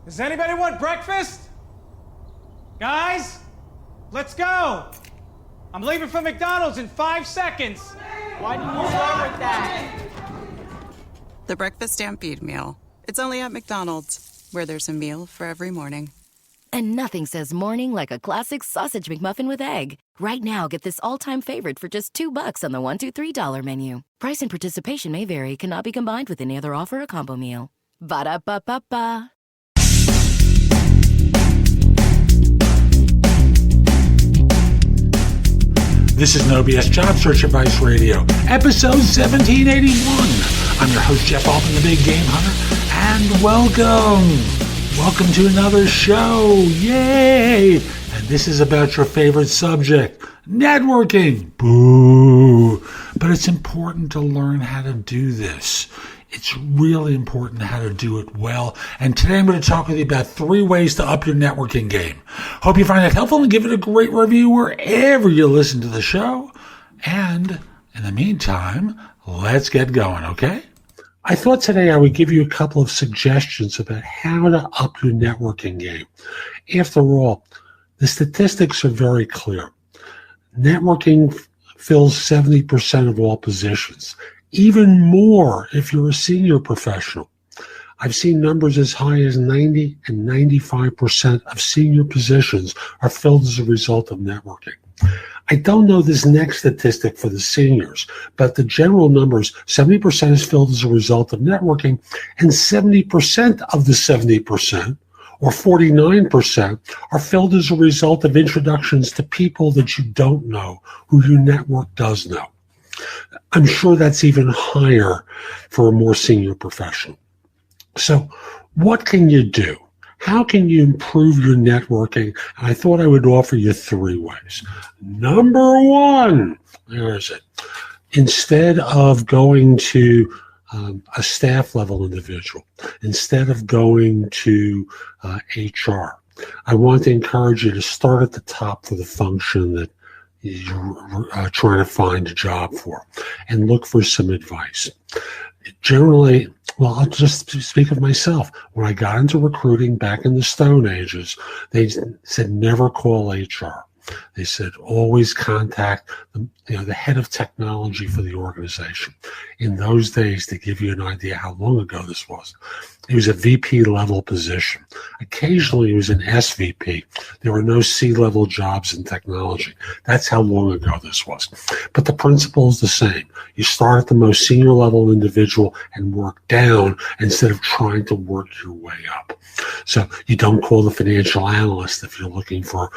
Does anybody want breakfast? Guys, let's go. I'm leaving for McDonald's in 5 seconds. Why did you start with that? The Breakfast Stampede Meal. It's only at McDonald's, where there's a meal for every morning. And nothing says morning like a classic sausage McMuffin with egg. Right now, get this all-time favorite for just $2 on the $1, $2, $3 menu. Price and participation may vary. Cannot be combined with any other offer or combo meal. Ba-da-ba-ba-ba. This is No BS Job Search Advice Radio, episode 1781. I'm your host, Jeff Altman, the Big Game Hunter, and welcome. Welcome to another show. Yay! And this is about your favorite subject, networking. Boo! But it's important to learn how to do this. It's really important how to do it well. And today I'm going to talk with you about 3 ways to up your networking game. Hope you find it helpful and give it a great review wherever you listen to the show. And in the meantime, let's get going, okay? I thought today I would give you a couple of suggestions about how to up your networking game. After all, the statistics are very clear. Networking fills 70% of all positions. Even more if you're a senior professional. I've seen numbers as high as 90 and 95% of senior positions are filled as a result of networking. I don't know this next statistic for the seniors, but the general numbers, 70% is filled as a result of networking, and 70% of the 70%, or 49%, are filled as a result of introductions to people that you don't know, who your network does know. I'm sure that's even higher for a more senior professional. So what can you do? How can you improve your networking? And I thought I would offer you 3 ways. Number 1, where is it? Instead of going to a staff level individual, instead of going to HR, I want to encourage you to start at the top for the function that you're trying to find a job for, and look for some advice. Generally, well, I'll just speak of myself. When I got into recruiting back in the Stone Ages, they said never call HR. They said always contact the head of technology for the organization. In those days, to give you an idea how long ago this was, it was a VP level position. Occasionally, it was an SVP. There were no C-level jobs in technology. That's how long ago this was. But the principle is the same. You start at the most senior level individual and work down instead of trying to work your way up. So you don't call the financial analyst if you're looking for,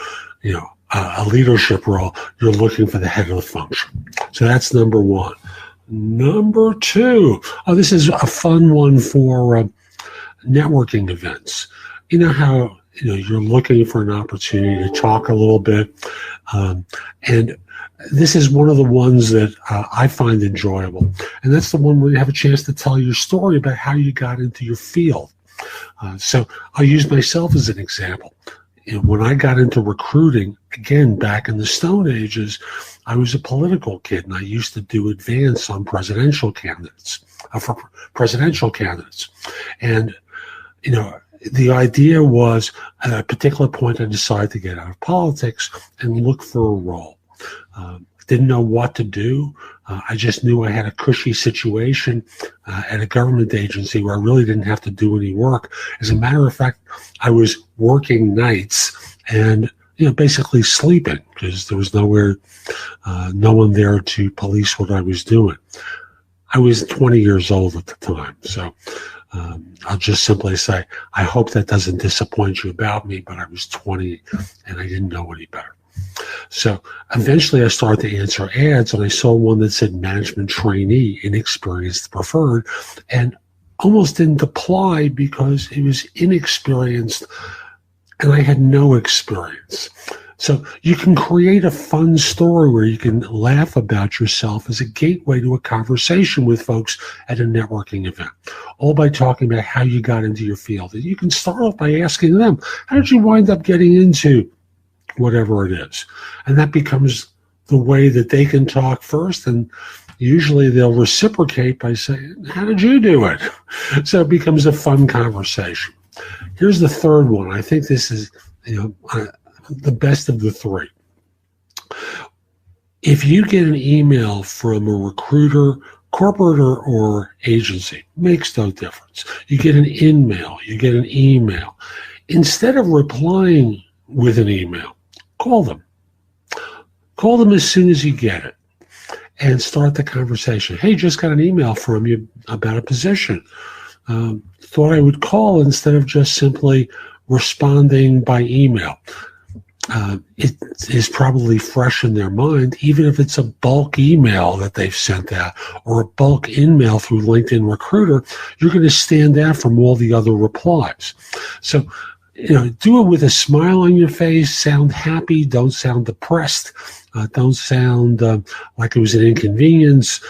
a leadership role. You're looking for the head of the function. So that's number 1. Number 2, this is a fun one for networking events. You know how you're looking for an opportunity to talk a little bit, and this is one of the ones that I find enjoyable, and that's the one where you have a chance to tell your story about how you got into your field. So I'll use myself as an example. When I got into recruiting, again, back in the Stone Ages, I was a political kid, and I used to do advance on presidential candidates, for presidential candidates. And, the idea was at a particular point I decided to get out of politics and look for a role. Didn't know what to do. I just knew I had a cushy situation at a government agency where I really didn't have to do any work. As a matter of fact, I was working nights and basically sleeping because there was no one there to police what I was doing. I was 20 years old at the time, so I'll just simply say I hope that doesn't disappoint you about me, but I was 20 and I didn't know any better. So eventually I started to answer ads, and I saw one that said management trainee, inexperienced preferred, and almost didn't apply because it was inexperienced and I had no experience. So you can create a fun story where you can laugh about yourself as a gateway to a conversation with folks at a networking event, all by talking about how you got into your field. And you can start off by asking them, how did you wind up getting into whatever it is? And that becomes the way that they can talk first, and usually they'll reciprocate by saying, how did you do it? So it becomes a fun conversation. Here's the third one. I think this is the best of the three. If you get an email from a recruiter, corporate or agency, makes no difference. You get an in-mail, you get an email. Instead of replying with an email, call them. Call them as soon as you get it and start the conversation. Hey, just got an email from you about a position. Thought I would call instead of just simply responding by email. It is probably fresh in their mind, even if it's a bulk email that they've sent out or a bulk in-mail through LinkedIn Recruiter, you're going to stand out from all the other replies. So, do it with a smile on your face, sound happy, don't sound depressed, don't sound like it was an inconvenience.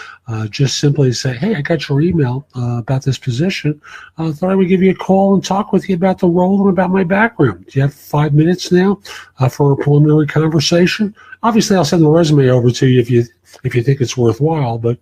Just simply say, hey, I got your email about this position. Thought I would give you a call and talk with you about the role and about my background. Do you have 5 minutes now for a preliminary conversation? Obviously, I'll send the resume over to you if you think it's worthwhile, but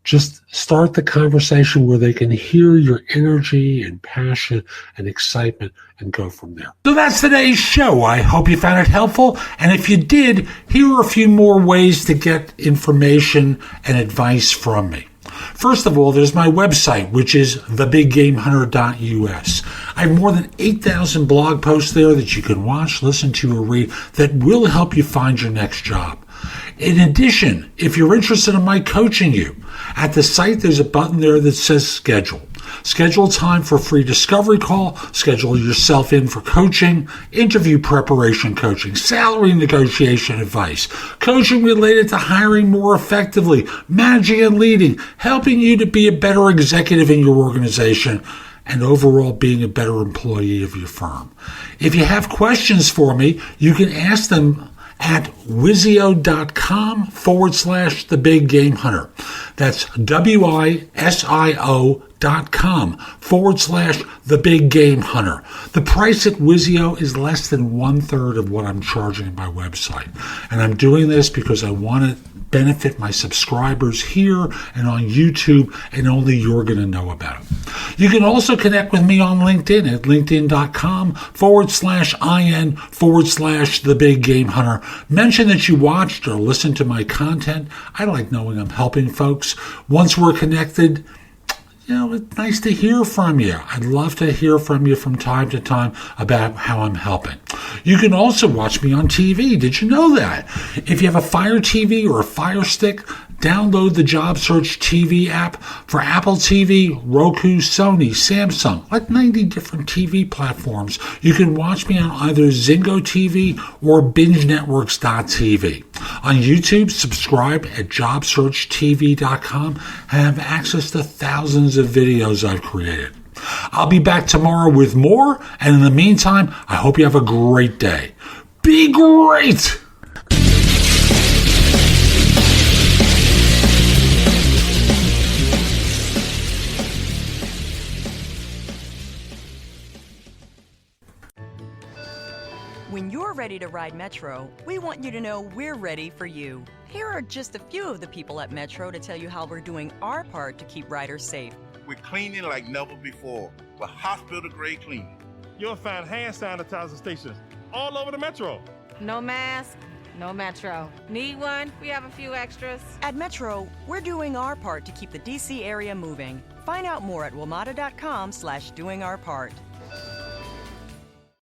just start the conversation where they can hear your energy and passion and excitement and go from there. So that's today's show. I hope you found it helpful. And if you did, here are a few more ways to get information and advice from me. First of all, there's my website, which is thebiggamehunter.us. I have more than 8,000 blog posts there that you can watch, listen to, or read that will help you find your next job. In addition, if you're interested in my coaching you, at the site there's a button there that says schedule. Schedule time for a free discovery call, schedule yourself in for coaching, interview preparation coaching, salary negotiation advice, coaching related to hiring more effectively, managing and leading, helping you to be a better executive in your organization, and overall being a better employee of your firm. If you have questions for me, you can ask them at Wizio.com/The Big Game Hunter. That's WISIO.com/The Big Game Hunter. The price at Wizio is less than 1/3 of what I'm charging my website. And I'm doing this because I want to benefit my subscribers here and on YouTube, and only you're going to know about it. You can also connect with me on LinkedIn at LinkedIn.com/IN/The Big Game Hunter. Mention that you watched or listened to my content. I like knowing I'm helping folks. Once we're connected, it's nice to hear from you. I'd love to hear from you from time to time about how I'm helping. You can also watch me on TV. Did you know that? If you have a Fire TV or a Fire Stick, download the JobSearch TV app for Apple TV, Roku, Sony, Samsung, like 90 different TV platforms. You can watch me on either Zingo TV or BingeNetworks.tv. On YouTube, subscribe at JobSearchTV.com and have access to thousands of videos I've created. I'll be back tomorrow with more, and in the meantime, I hope you have a great day. Be great! When you're ready to ride Metro, we want you to know we're ready for you. Here are just a few of the people at Metro to tell you how we're doing our part to keep riders safe. We're cleaning like never before with hospital-grade cleaning. You'll find hand sanitizer stations all over the Metro. No mask, no Metro. Need one? We have a few extras. At Metro, we're doing our part to keep the DC area moving. Find out more at WMATA.com/doingourpart.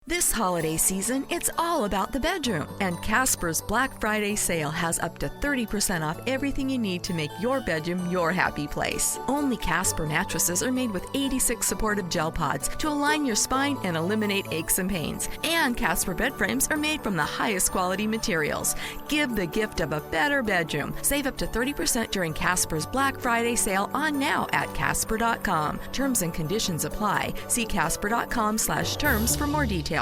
This holiday season, it's all about the bedroom. And Casper's Black Friday sale has up to 30% off everything you need to make your bedroom your happy place. Only Casper mattresses are made with 86 supportive gel pods to align your spine and eliminate aches and pains. And Casper bed frames are made from the highest quality materials. Give the gift of a better bedroom. Save up to 30% during Casper's Black Friday sale on now at Casper.com. Terms and conditions apply. See Casper.com/terms for more details.